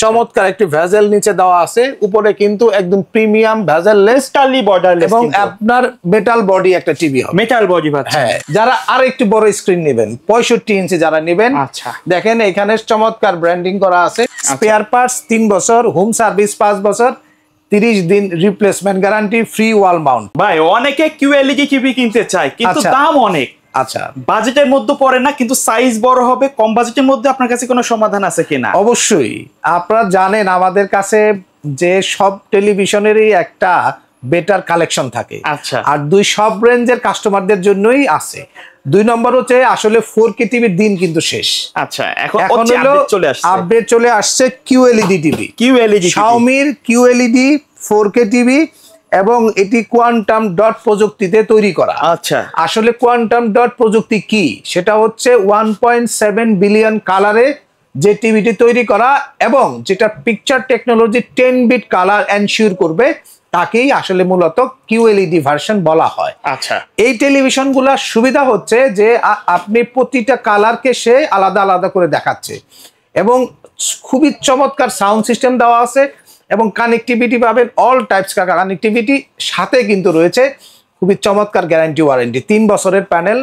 চমৎকার একটি ভেজেল নিচে দেওয়া আছে, উপরে কিন্তু একদম প্রিমিয়াম ভেজেললেস টালি বর্ডারলেস এবং আপনার মেটাল বডি একটা টিভি হবে। মেটাল বডি পাচ্ছেন। হ্যাঁ, যারা আর একটু বড় স্ক্রিন নেবেন 65 ইঞ্চি যারা নেবেন, আচ্ছা দেখেন এখানে চমৎকার ব্র্যান্ডিং করা আছে। স্পেয়ার পার্টস 3 বছর, হোম সার্ভিস 5 বছর, 30 দিন replacement guarantee, free wall mount. ভাই অনেকে কিউএলইডি টিভি কিনতে চায় কিন্তু দাম অনেক, আচ্ছা বাজেটের মধ্যে পড়ে না, কিন্তু সাইজ বড় হবে, কম বাজেটের মধ্যে আপনার কাছে কোনো সমাধান আছে কিনা? অবশ্যই, আপনারা জানেন আমাদের কাছে যে সব টেলিভিশনেরই একটা বেটার কালেকশন থাকে। আচ্ছা, আর সব রেঞ্জের কাস্টমারদের জন্যই আছে। 2 নম্বর হচ্ছে আসলে 4K টিভির দিন কিন্তু শেষ। আচ্ছা, এখন হলো আপডেট চলে আসছে QLED TV, Xiaomi QLED 4K TV, এবং এটি কোয়ান্টাম ডট প্রযুক্তিতে তৈরি করা। আচ্ছা, আসলে কোয়ান্টাম ডট প্রযুক্তি কি, সেটা হচ্ছে 1.7 বিলিয়ন কালারে যে টিভিটি তৈরি করা, এবং যেটা picture technology 10 bit colour ensure করবে, তাকেই আসলে মূলত QLED ভার্সন বলা হয়। আচ্ছা, এই টেলিভিশনগুলোর সুবিধা হচ্ছে যে আপনি প্রতিটা কালারকে সে আলাদা আলাদা করে দেখাচ্ছে, এবং খুবই চমৎকার সাউন্ড সিস্টেম দেওয়া আছে, এবং কানেক্টিভিটি পাবেন অল টাইপস কানেক্টিভিটি, সাথে কিন্তু রয়েছে খুবই চমৎকার গ্যারান্টি ওয়ারেন্টি। 3 বছরের প্যানেল,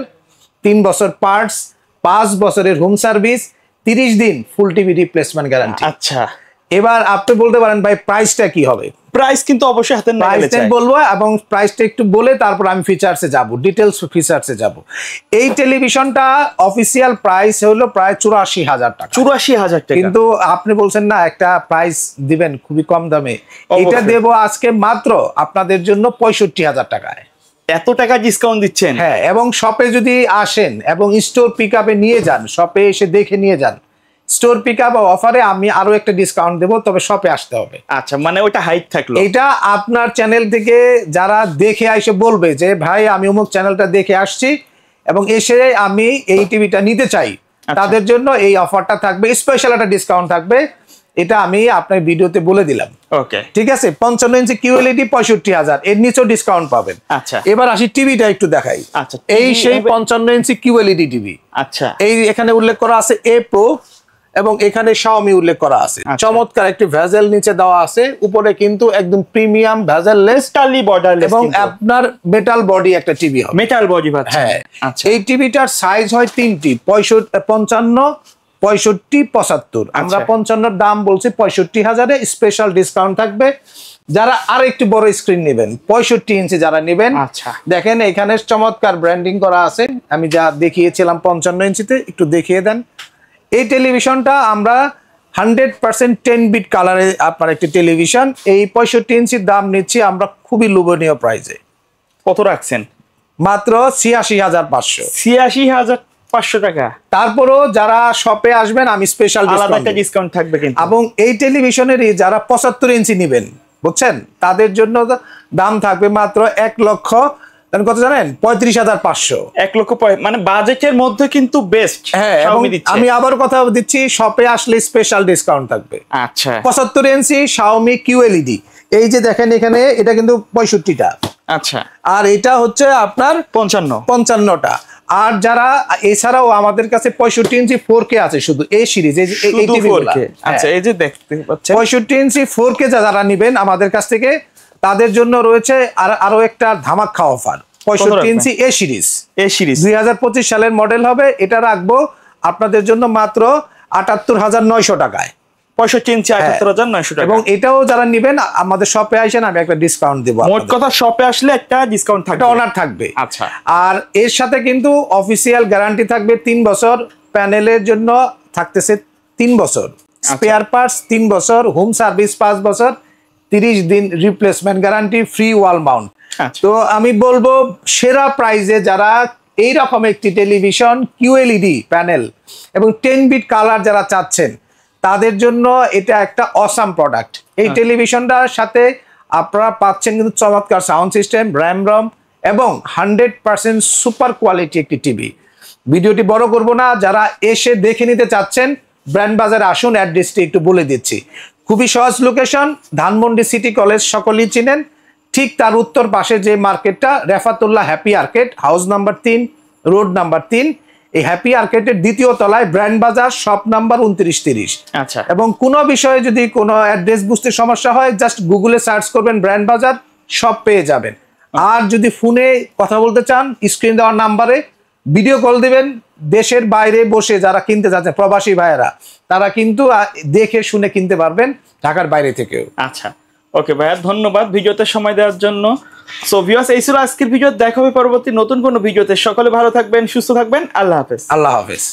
3 বছর পার্টস, 5 বছরের হোম সার্ভিস, 30 দিন ফুল টিভি রিপ্লেসমেন্ট গ্যারান্টি। আচ্ছা, এবার আপনি বলতে পারেন ভাই প্রাইসটা কি হবে? প্রাইস কিন্তু অবশ্যই হাতে বলবো, এবং প্রাইসটা একটু বলে তারপর আমি ফিচার্সে যাব, ডিটেলস ফিচার্সে যাব। এই টেলিভিশনটা অফিসিয়াল প্রাইস হলো প্রায় 84,000 টাকা। 84,000 টাকা, কিন্তু আপনি বলছেন না একটা প্রাইস দিবেন খুবই কম দামে, এটা দেব আজকে মাত্র আপনাদের জন্য 65,000 টাকায়। এত টাকা ডিসকাউন্ট দিচ্ছেন? হ্যাঁ, এবং শপে যদি আসেন এবং স্টোর পিকআপে নিয়ে যান, শপে এসে দেখে নিয়ে যান, স্টোর পিকআপ অফারে আমি আরো একটা ডিসকাউন্ট দেব, তবে শপে আসতে হবে। আচ্ছা, মানে ওটা হাইট থাকলো। এটা আপনার চ্যানেল থেকে যারা দেখে এসে বলবে যে ভাই আমি অমুক চ্যানেলটা দেখে আসছি এবং এসে আমি এই টিভিটা নিতে চাই, তাদের জন্য এই অফারটা থাকবে, স্পেশাল একটা ডিসকাউন্ট থাকবে। এটা আমি আপনার ভিডিওতে বলে দিলাম। ওকে, ঠিক আছে। 55 ইঞ্চি QLED 65,000, এর নিচেও ডিসকাউন্ট পাবেন। আচ্ছা, এবার আসি টিভিটা একটু দেখাই। আচ্ছা, এই সেই 55 ইঞ্চি QLED টিভি। আচ্ছা, এই এখানে উল্লেখ করা আছে A Pro, এবং এখানে Xiaomi উল্লেখ করা আছে। চমৎকার একটি ভেজেল নিচে দেওয়া আছে, উপরে কিন্তু একদম প্রিমিয়াম ভেজেললেস টালি বর্ডারলেস, এবং আপনার মেটাল বডি একটা টিভি হবে। মেটাল বডি পাচ্ছেন। হ্যাঁ, আচ্ছা, এই টিভিটার সাইজ হয় 3টি, 55, 65, 75। আমরা 55 দাম বলছি 65,000-এ, স্পেশাল ডিসকাউন্ট থাকবে। যারা আর একটু বড় স্ক্রিন নেবেন, 65 ইঞ্চি যারা নেবেন, আচ্ছা, দেখেন এখানে চমৎকার ব্র্যান্ডিং করা আছে। আমি যা দেখিয়েছিলাম 55 ইঞ্চিতে, একটু দেখিয়ে দেন। এই টেলিভিশনটা আমরা 100% 10 বিট কালারে আপনার একটি টেলিভিশন, এই 65 ইঞ্চির দাম নিচ্ছি আমরা খুবই লোভনীয় প্রাইসে। কত রাখছেন? মাত্র 86,500। 86,500 টাকা। তারপরও যারা শপে আসবেন আমি স্পেশাল ডিসকাউন্ট থাকবে কিন্তু। এবং এই টেলিভিশনেরই যারা 75 ইঞ্চি নেবেন, বুঝছেন, তাদের জন্য দাম থাকবে মাত্র 1,00,000, কত জানেন? 35,500। 1,00,000, মানে বাজেটের মধ্যে কিন্তু বেস্ট। হ্যাঁ, আমি আবার কথা দিচ্ছি, শপে আসলে স্পেশাল ডিসকাউন্ট থাকবে। আচ্ছা, 75 ইঞ্চি Xiaomi QLED, এই যে দেখেন এখানে, এটা কিন্তু 65টা। আচ্ছা, আর এটা হচ্ছে আপনার 55টা। আর যারা এছাড়াও আমাদের কাছে 65 ইঞ্চি 4K আছে, শুধু এই সিরিজ, এই টিভিগুলো। আচ্ছা, এই যে দেখতে পাচ্ছেন 65 ইঞ্চি 4K যারা নেবেন আমাদের কাছ থেকে, তাদের জন্য রয়েছে আরো একটা ধামাকা অফার। 65 ইঞ্চি এ সিরিজ 2025 সালের মডেল হবে, এটা রাখবো আপনাদের জন্য মাত্র 78,900 টাকায়। 65 ইঞ্চি 78,900 টাকা। এবং এটাও যারা নেবেন আমাদের শপে আসেন, আমি একটা ডিসকাউন্ট দেব। মোট কথা শপে আসলে একটা ডিসকাউন্ট থাকবে, একটা অনার থাকবে। আচ্ছা, আর এর সাথে কিন্তু অফিসিয়াল গ্যারান্টি থাকবে 3 বছর, প্যানেলের জন্য থাকতেছে 3 বছর, স্পেয়ার পার্টস 3 বছর, হোম সার্ভিস 5 বছর, 30 দিন replacement guarantee, free wall mount. তো আমি বলবো সেরা প্রাইজে যারা এইরকম একটি টেলিভিশন QLED প্যানেল এবং 10 বিট কালার যারা চাচ্ছেন, তাদের জন্য এটা একটা অসাম প্রোডাক্ট। এই টেলিভিশনটার সাথে আপনারা পাচ্ছেন কিন্তু চমৎকার সাউন্ড সিস্টেম, র্যাম রম, এবং 100% সুপার কোয়ালিটি একটি টিভি। ভিডিওটি বড় করব না, যারা এসে দেখে নিতে চাচ্ছেন ব্র্যান্ড বাজারে আসুন। অ্যাড্রেসটি একটু বলে দিচ্ছি, খুবই সহজ লোকেশন, ধানমন্ডি সিটি কলেজ সকলেই চিনেন, ঠিক তার উত্তর পাশে যে মার্কেটটা, Refatullah happy arcade, house number 3, road number 3, এই হ্যাপি আর্কেডের দ্বিতীয় তলায় ব্র্যান্ড বাজার শপ নাম্বার 2930। আচ্ছা, এবং কোনো বিষয়ে যদি কোনো অ্যাড্রেস বুঝতে সমস্যা হয় জাস্ট গুগলে সার্চ করবেন ব্র্যান্ড বাজার, সব পেয়ে যাবেন। আর যদি ফোনে কথা বলতে চান স্ক্রিন দেওয়ার নাম্বারে ভিডিও কল দিবেন। দেশের বাইরে বসে যারা কিনতে যাচ্ছেন প্রবাসী ভাইয়েরা, তারা কিন্তু দেখে শুনে কিনতে পারবেন ঢাকার বাইরে থেকেও। আচ্ছা, ওকে ভাইয়া, ধন্যবাদ ভিডিওতে সময় দেওয়ার জন্য। সো ভিউয়ার্স, এই ছিল আজকের ভিডিও। দেখা হবে পরবর্তী নতুন কোনো ভিডিওতে। সকলে ভালো থাকবেন, সুস্থ থাকবেন। আল্লাহ হাফেজ। আল্লাহ হাফেজ।